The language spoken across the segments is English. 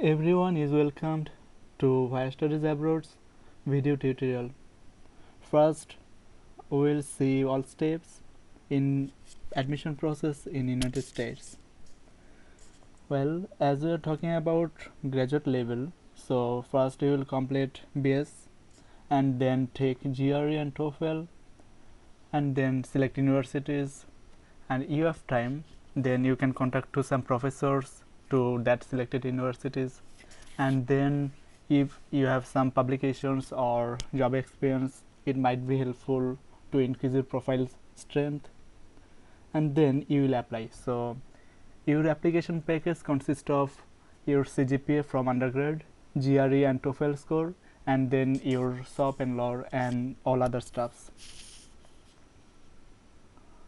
Everyone is welcomed to Higher Studies Abroad's video tutorial. First, we will see all steps in admission process in United States. Well, as we are talking about graduate level, so first you will complete BS and then take GRE and TOEFL and then select universities, and you have time, then you can contact to some professors to that selected universities, and then if you have some publications or job experience, it might be helpful to increase your profile strength, and then you will apply. So your application package consists of your CGPA from undergrad, GRE and TOEFL score, and then your SOP and LOR and all other stuffs.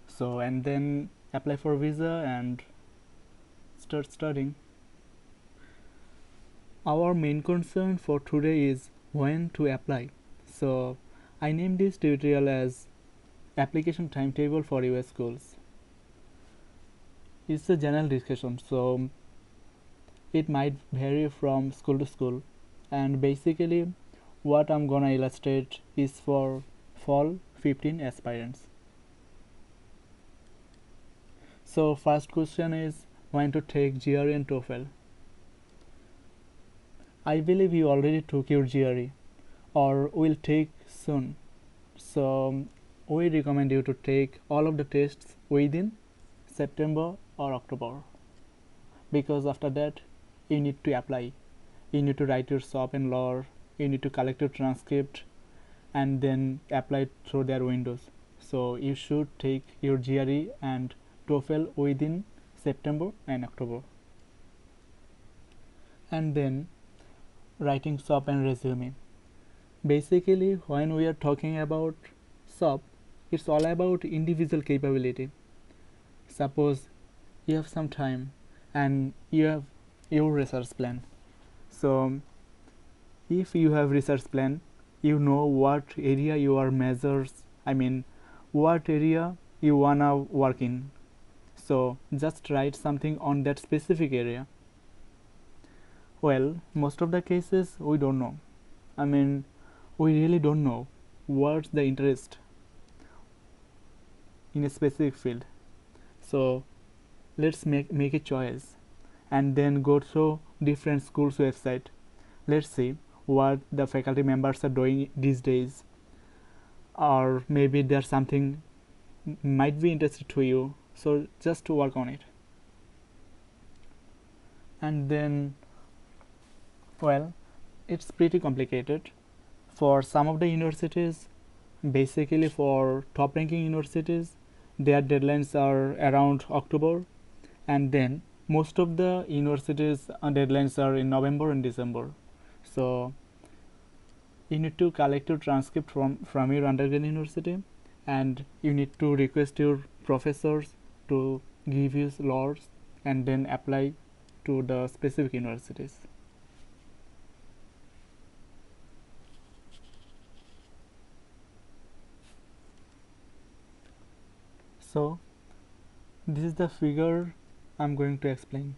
So and then apply for visa and start studying. Our main concern for today is when to apply. So I named this tutorial as application timetable for US schools. It's a general discussion, so it might vary from school to school, and basically what I'm gonna illustrate is for fall 15 aspirants. So first question is when to take GRE and TOEFL. I believe you already took your GRE or will take soon, so we recommend you to take all of the tests within September or October, because after that you need to apply, you need to write your SOP and LOR, you need to collect your transcript and then apply through their windows. So you should take your GRE and TOEFL within September and October. And then writing SOP and resume. Basically when we are talking about SOP, it's all about individual capability. Suppose you have some time and you have your research plan. So if you have research plan, you know what area you are measures, what area you wanna work in. So just write something on that specific area. Well, most of the cases we don't know. We really don't know what's the interest in a specific field. So let's make a choice and then go through different schools website. Let's see what the faculty members are doing these days, or maybe there's something might be interested to you, so just to work on it. And then, well, it's pretty complicated. For some of the universities, basically for top ranking universities, their deadlines are around October, and then most of the universities deadlines are in November and December. So you need to collect your transcript from your undergrad university, and you need to request your professors to give you slots and then apply to the specific universities. So this is the figure I'm going to explain.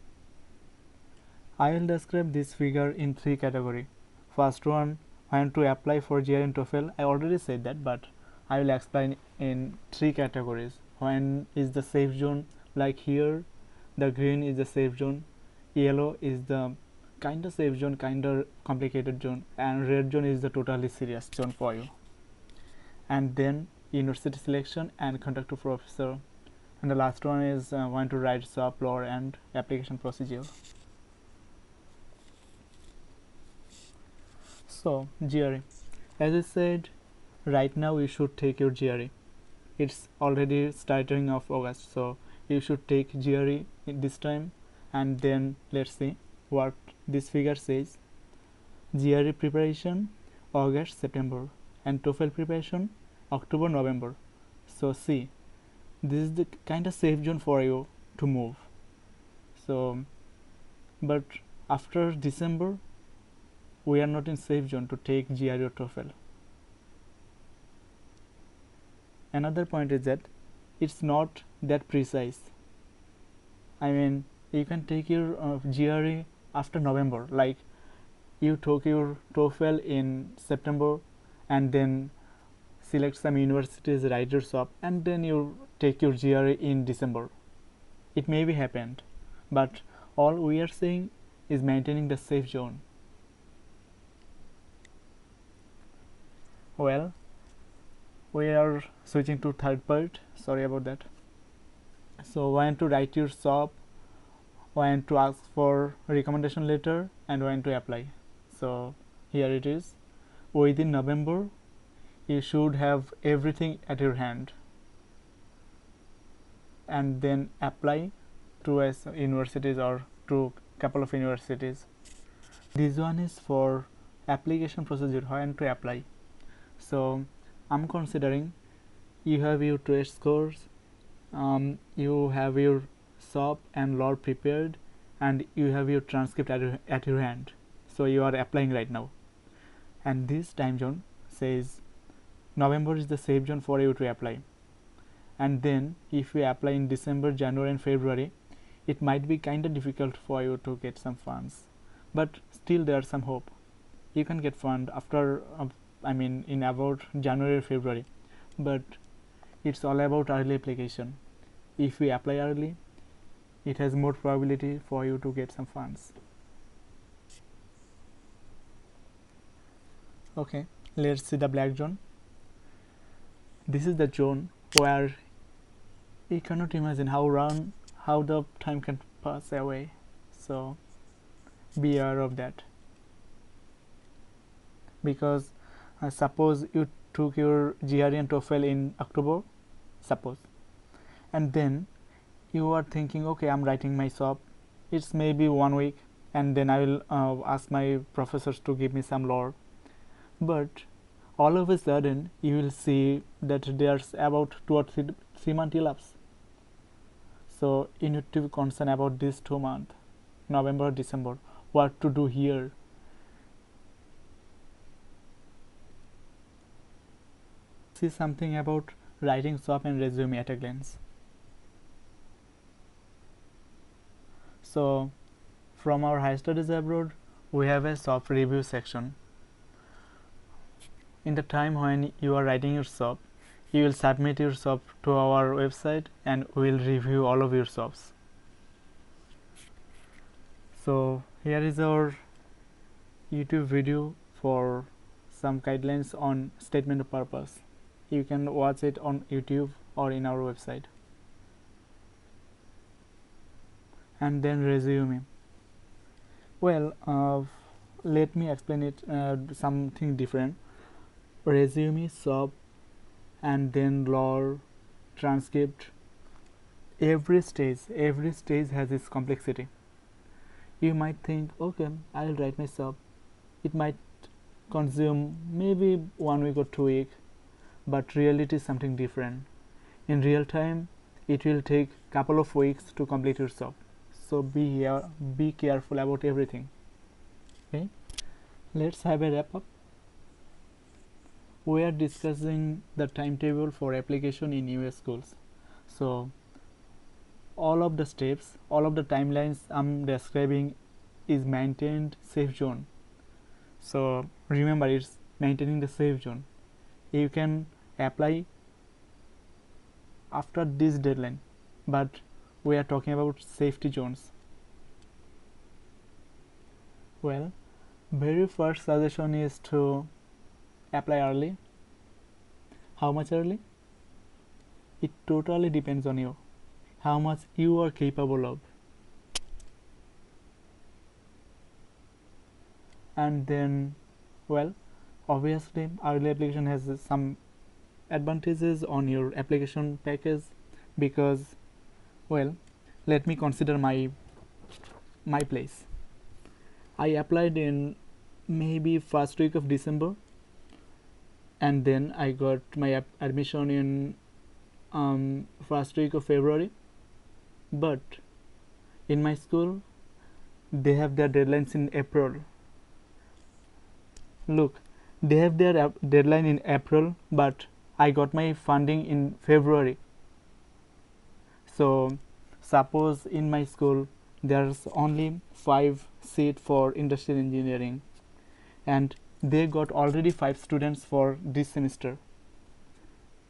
I will describe this figure in three categories. First one, when to apply for GRE and TOEFL. I already said that, but I will explain in three categories. When is the safe zone, like here, the green is the safe zone, yellow is the kinda safe zone, kinda complicated zone, and red zone is the totally serious zone for you. And then university selection and contact to professor, and the last one is when to write SOP, LOR and application procedure. So GRE, as I said, right now you should take your GRE. It's already starting of August, so you should take GRE this time. And then let's see what this figure says. GRE preparation August, September, and TOEFL preparation October, November. So see, this is the kind of safe zone for you to move. So but after December we are not in safe zone to take GRE or TOEFL. Another point is that it's not that precise. You can take your GRE after November, like you took your TOEFL in September and then select some universities, write your SOP, and then you take your GRE in December. It may be happened, but all we are saying is maintaining the safe zone. Well, we are switching to third part, sorry about that. So when to write your SOP, when to ask for recommendation letter, and when to apply. So here it is. Within November you should have everything at your hand, and then apply to universities or to couple of universities. This one is for application procedure, when to apply. So I'm considering you have your test scores, you have your SOP and law prepared, and you have your transcript at your hand. So you are applying right now, and this time zone says November is the safe zone for you to apply. And then if you apply in December, January and February, it might be kind of difficult for you to get some funds, but still there's some hope. You can get fund after in about January or February, but it's all about early application. If we apply early, it has more probability for you to get some funds. Okay, let's see the black zone. This is the zone where you cannot imagine how the time can pass away. So be aware of that, because suppose you took your GRE and TOEFL in October, suppose, and then you are thinking, okay, I'm writing my SOP, it's maybe 1 week, and then I will ask my professors to give me some lore. But all of a sudden you will see that there's about 2 or 3 months elapse. So you need to be concerned about these 2 months, November, December, what to do here. See something about writing SOP and resume at a glance. So from our higher studies abroad, we have a SOP review section. In the time when you are writing your SOP, you will submit your SOP to our website and we will review all of your SOPs. So here is our YouTube video for some guidelines on statement of purpose. You can watch it on YouTube or in our website. And then resume. Well, let me explain it something different. Resume, SOP, and then lore, transcript. Every stage has its complexity. You might think, okay, I'll write my SOP. It might consume maybe 1 week or 2 weeks, but reality is something different. In real time, it will take couple of weeks to complete your SOP. So be careful about everything. Okay, let's have a wrap up. We are discussing the timetable for application in US schools. So all of the steps, all of the timelines I'm describing is maintained safe zone. So remember, it's maintaining the safe zone. You can apply after this deadline, but we are talking about safety zones. Well, very first suggestion is to apply early. How much early? It totally depends on you, how much you are capable of. And then, well, obviously early application has some advantages on your application package, because, well, let me consider my place. I applied in maybe first week of December, and then I got my admission in first week of February. But in my school, they have their deadlines in April. Look, they have their deadline in April, but I got my funding in February. So suppose in my school there's only 5 seat for industrial engineering, and they got already 5 students for this semester.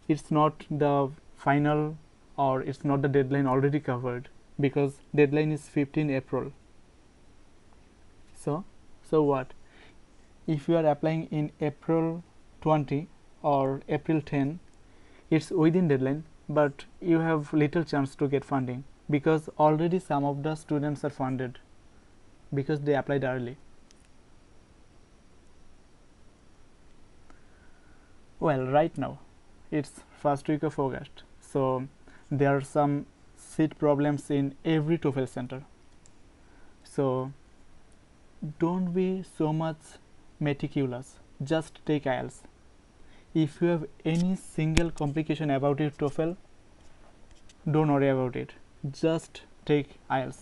It's not the final, or it's not the deadline already covered, because deadline is 15 April. So what if you are applying in April 20 or April 10? It's within deadline, but you have little chance to get funding, because already some of the students are funded because they applied early. Well, right now it's first week of August, so there are some seat problems in every TOEFL center. So don't be so much meticulous, just take IELTS. If you have any single complication about your TOEFL, don't worry about it, just take IELTS.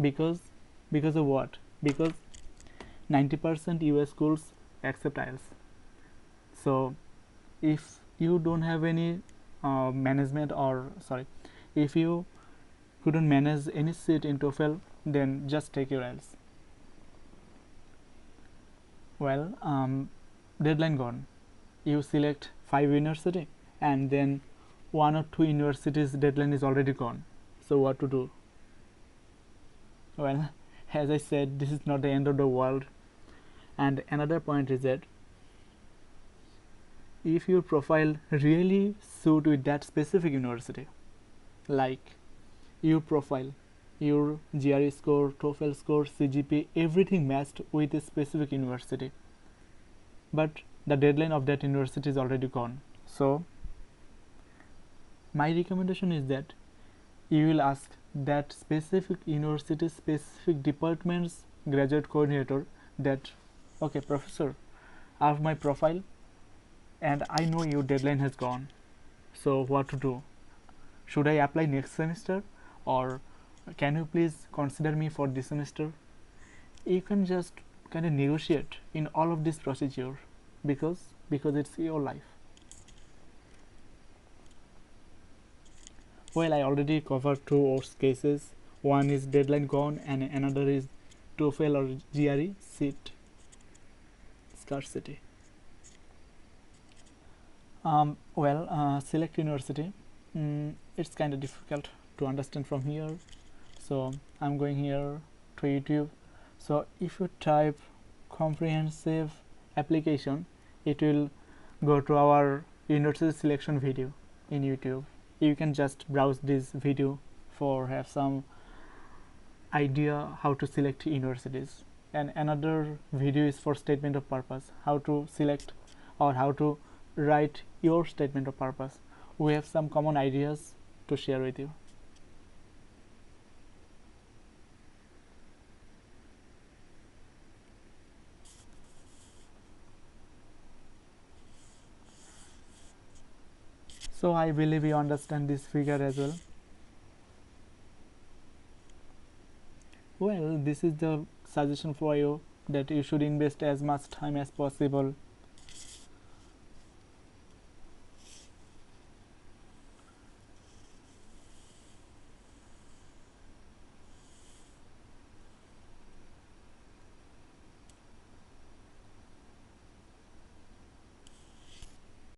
Because of what? Because 90% US schools accept IELTS. So if you don't have any if you couldn't manage any seat in TOEFL, then just take your IELTS. Well, deadline gone. You select 5 university, and then 1 or 2 universities deadline is already gone. So what to do? Well, as I said, this is not the end of the world. And another point is that if your profile really suit with that specific university, like your profile, your GRE score, TOEFL score, CGPA, everything matched with a specific university, but the deadline of that university is already gone. So my recommendation is that you will ask that specific university, specific department's graduate coordinator that, okay, professor, I have my profile and I know your deadline has gone, so what to do? Should I apply next semester, or can you please consider me for this semester? You can just kind of negotiate in all of this procedure, because it's your life. Well, I already covered 2 worst cases. One is deadline gone, and another is TOEFL or GRE seat scarcity. Select university. It's kind of difficult to understand from here, so I'm going here to YouTube. So if you type comprehensive application, it will go to our university selection video in YouTube. You can just browse this video for have some idea how to select universities. And another video is for statement of purpose, how to select or how to write your statement of purpose. We have some common ideas to share with you. So I believe you understand this figure as well. Well, this is the suggestion for you, that you should invest as much time as possible